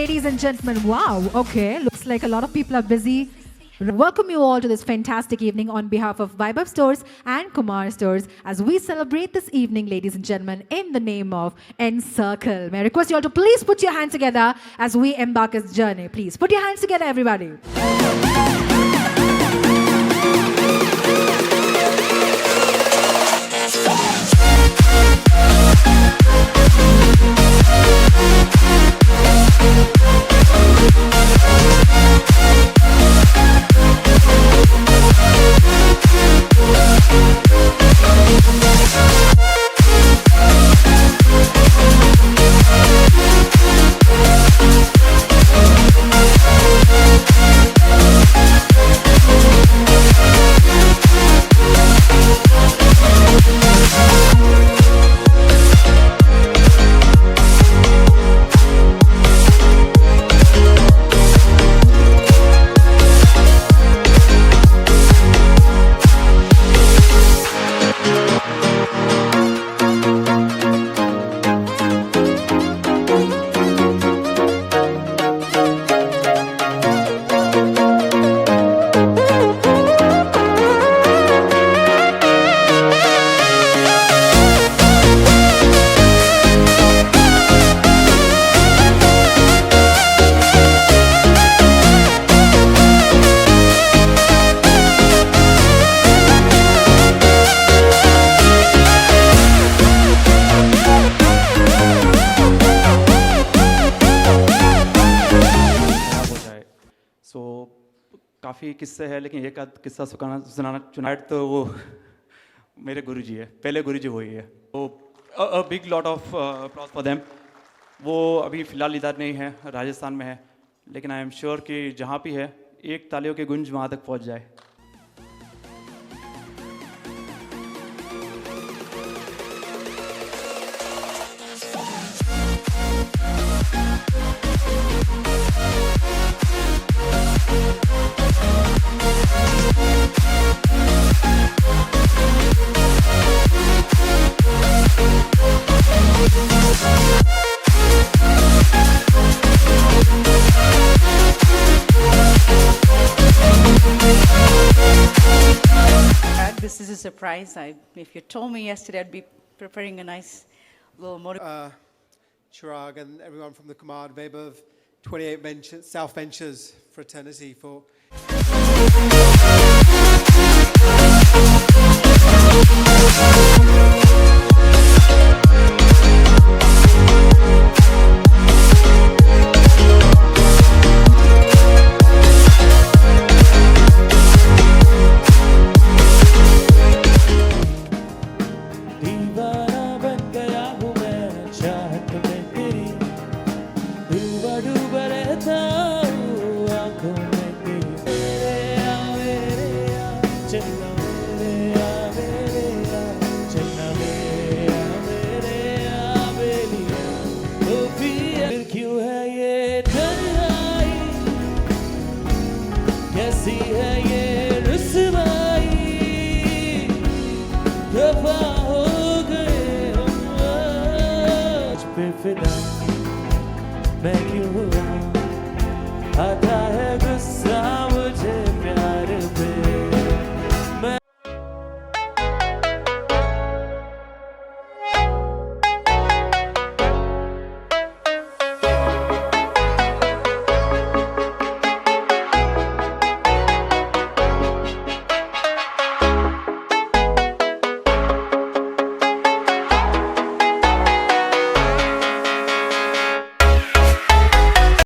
ladies and gentlemen. Wow, okay, looks like a lot of people are busy. Welcome you all to this fantastic evening on behalf of Vaibhav Stores and Kumar Stores as we celebrate this evening, ladies and gentlemen, in the name of Encircle. May I request you all to please put your hands together as we embark this journey. Please put your hands together, everybody. काफ़ी किस्से हैं लेकिन एक आध किस्सा सुनाना चुनाव तो वो मेरे गुरुजी है, पहले गुरुजी वही है। तो a big lot of applause for them. वो अभी फ़िलहाल इधर नहीं है, राजस्थान में है, लेकिन आई एम श्योर कि जहाँ भी है एक तालियों की गुंज वहाँ तक पहुँच जाए। This is a surprise. If you told me yesterday, I'd be preparing a nice little Chirag and everyone from the Kumar, Vaibhav, 28 South Ventures fraternity for... कैसी है ये रुसवाई, दफा हो गए आज पे फिदा मैं क्यों हुआ आधा